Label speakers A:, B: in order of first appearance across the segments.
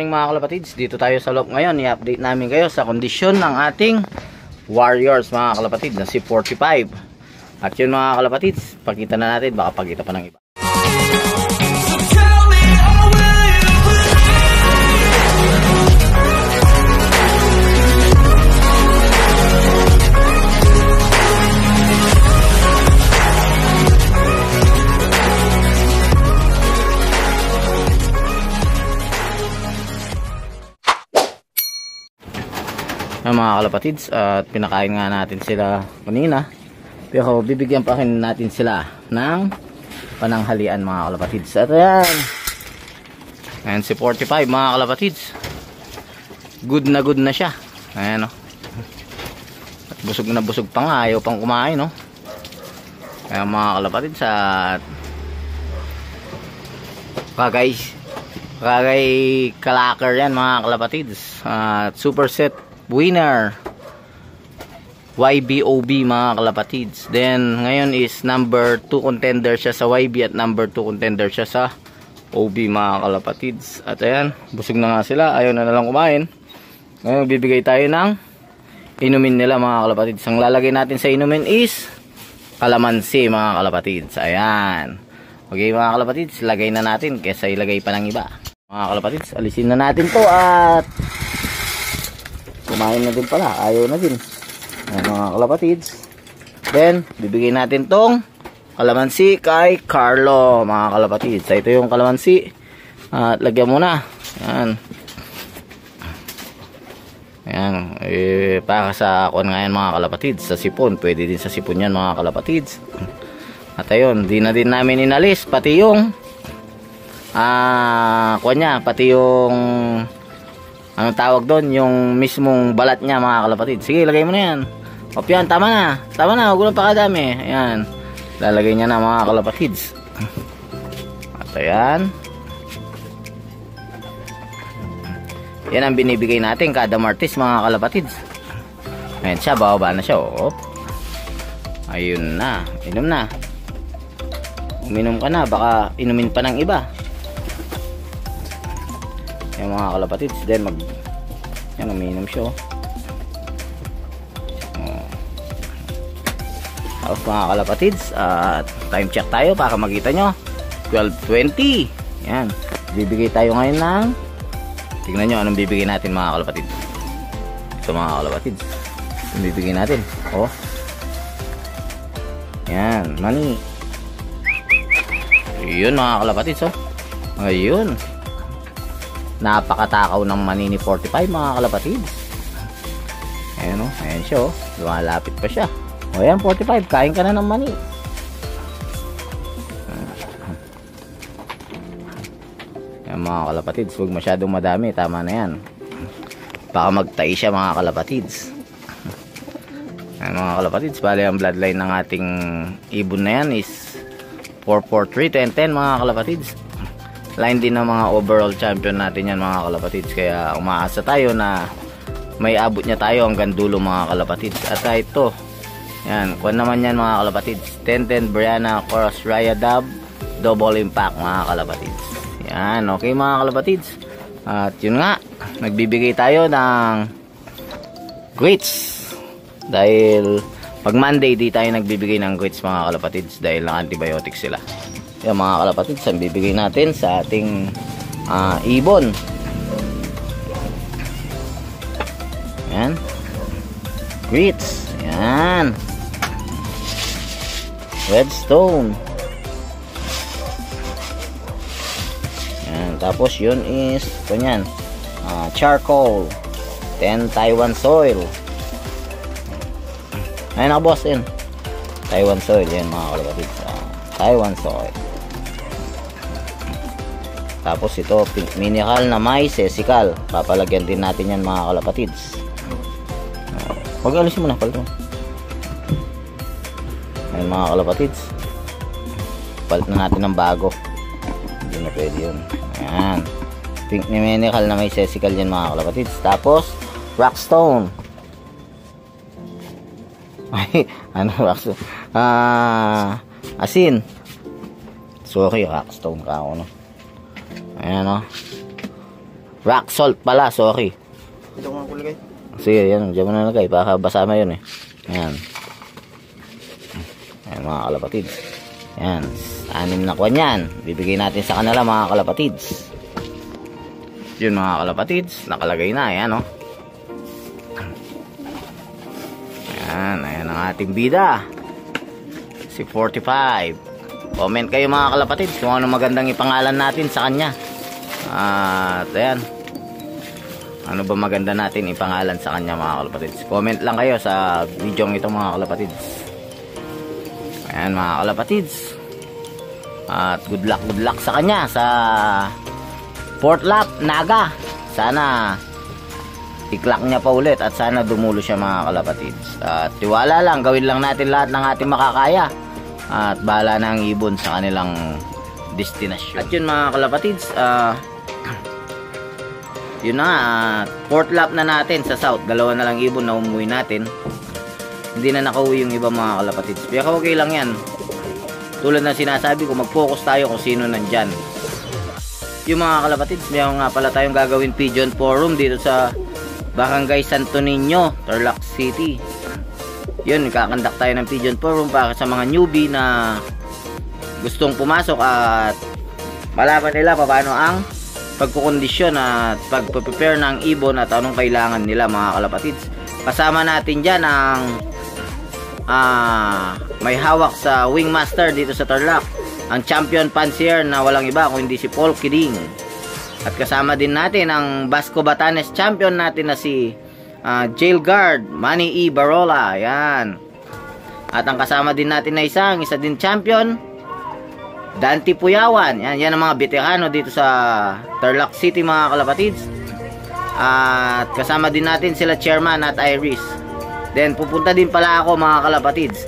A: Mga kalapatids, dito tayo sa loob ngayon. I-update namin kayo sa kondisyon ng ating Warriors mga kalapatid na si 45. At yun mga kalapatids, pakita na natin, baka pagkita pa ng iba. Mga kalapatids, at pinakain nga natin sila kanina, pero bibigyan pa rin natin sila ng pananghalian mga kalapatids. At ayan si 45 mga kalapatids, good na siya. Ayan o, at busog na busog pa nga, ayaw pang kumain no. Ayan mga kalapatids, at kagay kalaker yan mga kalapatids. At super set winner YBOB mga kalapatids. Then ngayon is number 2 contender siya sa YB at number 2 contender siya sa OB mga kalapatids. At ayan, busog na nga sila, ayaw na lang kumain. Ngayon bibigay tayo ng inumin nila mga kalapatids. Ang lalagay natin sa inumin is kalamansi mga kalapatids. Ayan, okay mga kalapatids, lagay na natin kesa ilagay pa ng iba mga kalapatids. Alisin na natin to at kumain na din pala, ayaw na din. Ayan mga kalapatids. Then bibigyan natin tong kalamansi kay Carlo mga kalapatids. So, ito yung kalamansi, at lagyan mo na. Ayan, ayan, para sa ako nga yan mga kalapatids, sa sipon, pwede din sa sipon yan mga kalapatids. At ayun, di na din namin inalis pati yung pati yung anong tawag doon, yung mismong balat niya mga kalapatids. Sige, lagay mo na yan. O yan, tama na, huwag lang pakadami. Ayan, lalagay niya na mga kalapatids. At ayan, yan ang binibigay natin kada Martes mga kalapatids. Ayan siya, bababa na siya. O, ayun na, inom na. Uminom ka na, baka inumin pa ng iba yung mga kalapatids. Then yan, umiinom siya. Tapos mga kalapatids, time check tayo para makita nyo, 12:20. Yan, bibigay tayo ngayon ng, tignan nyo anong bibigay natin mga kalapatids. Ito mga kalapatids, yung bibigay natin. Yan, money. Yun mga kalapatids. Ayun, napakatakaw ng money ni 45 mga kalapatids. Ayan ayan siya lumalapit pa siya. Ayan 45, kain ka na ng money. Ayan mga kalapatids, huwag masyadong madami, tama na yan, baka magtai siya mga kalapatids. Ayan mga kalapatids, bali ang bloodline ng ating ibon na yan is 443 10 mga kalapatids. Line din ng mga overall champion natin yan mga kalapatids, kaya umaasa tayo na may abot niya tayo hanggang dulo mga kalapatids. At ito, yan, kuha naman yan mga kalapatids, 10-10 Brianna Cross Raya Dub double impact mga kalapatids. Yan, okay mga kalapatids. At yun nga, nagbibigay tayo ng grits dahil pag Monday di tayo nagbibigay ng grits mga kalapatids dahil ng antibiotics sila. Yan mga kalapatids, ang bibigay natin sa ating ibon. Yan, grits. Yan, redstone. Yan, tapos yun is ganyan, charcoal, 10 Taiwan soil. Ayun na boss, yun Taiwan soil. Yan mga kalapatids, Taiwan soil. Tapos ito, pink mineral na may sesical, papalagyan din natin yan mga kalapatids. Huwag alisin mo na palito. Ayun mga kalapatids, palit na natin ng bago, hindi na pwede yun. Ayan, pink mineral na may sesical yan mga kalapatids. Tapos rockstone. Ay, ano rockstone? Asin. Sorry, rockstone ka ako no. Ayan Rock salt pala, sorry.
B: Ito ko kulagay.
A: Sige, yan. Diyan mo na lagay. Baka basama yun eh. Ayan. Ayan mga kalapatids. Ayan. 6 na kuwan yan. Bibigay natin sa kanila mga kalapatids. Yun mga kalapatids. Nakalagay na. Ayan o. Ayan. Ayan ang ating bida. Si 45. Comment kayo mga kalapatids kung ano magandang ipangalan natin sa kanya. At ayan. Ano ba maganda natin ipangalan sa kanya mga kalapatids? Comment lang kayo sa video ito mga kalapatids. Ayan mga kalapatids. At good luck sa kanya sa fourth lap Naga. Sana i-clock niya pa ulit at sana dumulo siya mga kalapatids. At tiwala lang, gawin lang natin lahat ng ating makakaya. At bahala na ang ibon sa kanilang destinasyon. At yun mga kalapatids, yun na nga, fourth lap na natin sa south. 2 na lang ibon na umuwi natin. Hindi na nakauwi yung iba mga kalapatids. Pero okay lang yan. Tulad ng sinasabi ko, mag-focus tayo kung sino nandyan. Yung mga kalapatids, may nga pala tayong gagawin pigeon forum dito sa Barangay Santo Niño, Tarlac City. Yun, kakandak tayo ng pigeon forum para sa mga newbie na gustong pumasok at malaman nila paano ang pagkukondisyon at pagpe-prepare ng ibon at anong kailangan nila mga kalapatids. Kasama natin dyan ang may hawak sa wingmaster dito sa Tarlac, ang champion fancier na walang iba kung hindi si Paul Kiding. At kasama din natin ang Basco Batanes champion natin na si Jail Guard Manny E. Barola. Yan. At ang kasama din natin na isa din champion Dante Puyawan. Yan ang mga veterano dito sa Tarlac City mga kalapatids. At kasama din natin sila Chairman at Iris. Then pupunta din pala ako mga kalapatids.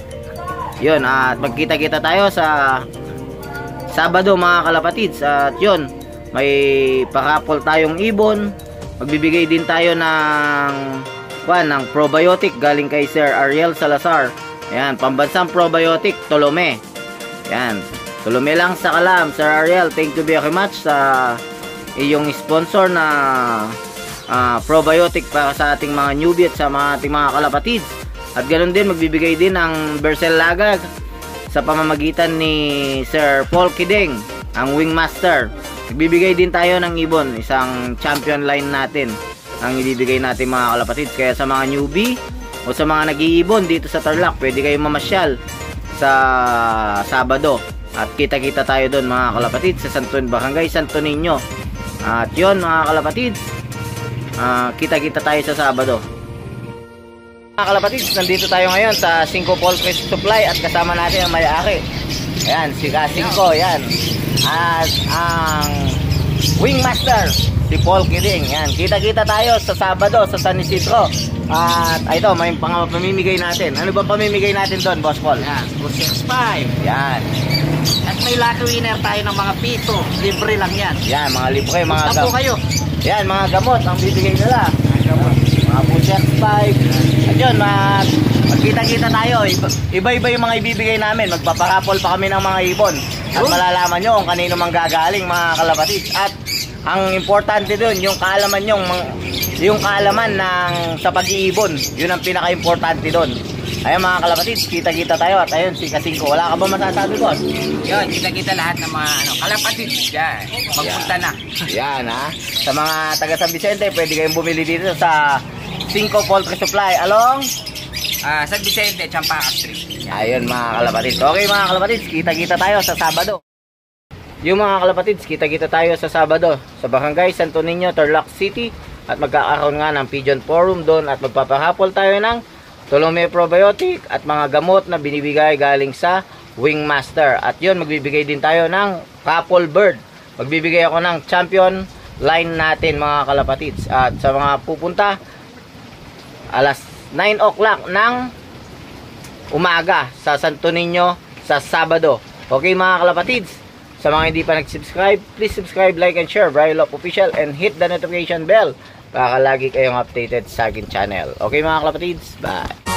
A: Yun, at magkita-kita tayo sa Sabado mga kalapatids. At yun, may pakapol tayong ibon. Magbibigay din tayo ng probiotic galing kay Sir Ariel Salazar. Yan, pambansang probiotic Tolome. Yan, Tolome lang sa Kalam. Sir Ariel, thank you very much sa iyong sponsor na probiotic para sa ating mga newbie at sa ating mga kalapatids. At ganoon din, magbibigay din ng Bercel Lagag sa pamamagitan ni Sir Paul Kiding, ang wingmaster. Magbibigay din tayo ng ibon, isang champion line natin ang ibibigay natin mga kalapatids. Kaya sa mga newbie o sa mga nag-iibon dito sa Tarlac, pwede kayong mamasyal sa Sabado. At kita-kita tayo doon mga kalapatids sa Barangay Santo Niño. At yun mga kalapatids, kita-kita tayo sa Sabado. Mga kalapatids, nandito tayo ngayon sa 5 Poultry Supply at kasama natin ang may-ari. Ayan, si Ka5, yan. At ang wingmaster, si Paul Kiding. Yan, kita-kita tayo sa Sabado sa San Isidro. At ito, may pamimigay natin. Ano ba pamimigay natin doon, Boss Paul?
B: Yan, 465.
A: Yan.
B: At may lucky winner tayo ng mga pito. Libre lang yan.
A: Yan, mga libre, mga
B: Basta po kayo.
A: Yan, mga gamot ang bibigay nila. Mga pushers 5. At yun, magkita-kita tayo. Iba-iba yung mga ibibigay namin. Magpaparapol pa kami ng mga ibon. At malalaman nyo kung kanino manggagaling mga kalapatids. At ang importante dun, yung kaalaman yung kaalaman sa pag-iibon. Yun ang pinaka-importante dun. Ayan mga kalapatids, kita-kita tayo. At ayun, si Ka5. Wala ka ba masasabi ko?
B: Yun, kita-kita lahat ng mga kalapatids. Yan, magpunta na.
A: Yan ha. Sa mga taga San Vicente, pwede kayong bumili dito sa 5 Poultry Supply along
B: San Vicente, Champaca Street.
A: ayun mga kalapatids. Okay mga kalapatids, kita-kita tayo sa Sabado. Yung mga kalapatids, kita-kita tayo sa Sabado sa Barangay Santo Niño, Tarlac City. At magkakaroon nga ng pigeon forum doon. At magpapahapol tayo ng Tolome probiotic at mga gamot na binibigay galing sa wingmaster. At yun, magbibigay din tayo ng couple bird. Magbibigay ako ng champion line natin mga kalapatids. At sa mga pupunta, alas 9 o'clock ng umaga sa Santo Niño sa Sabado. Okay mga kalapatids, sa mga hindi pa nag-subscribe, please subscribe, like, and share Brian Lop Official and hit the notification bell para lagi kayong updated sa akin channel. Okay mga kalapatids, bye!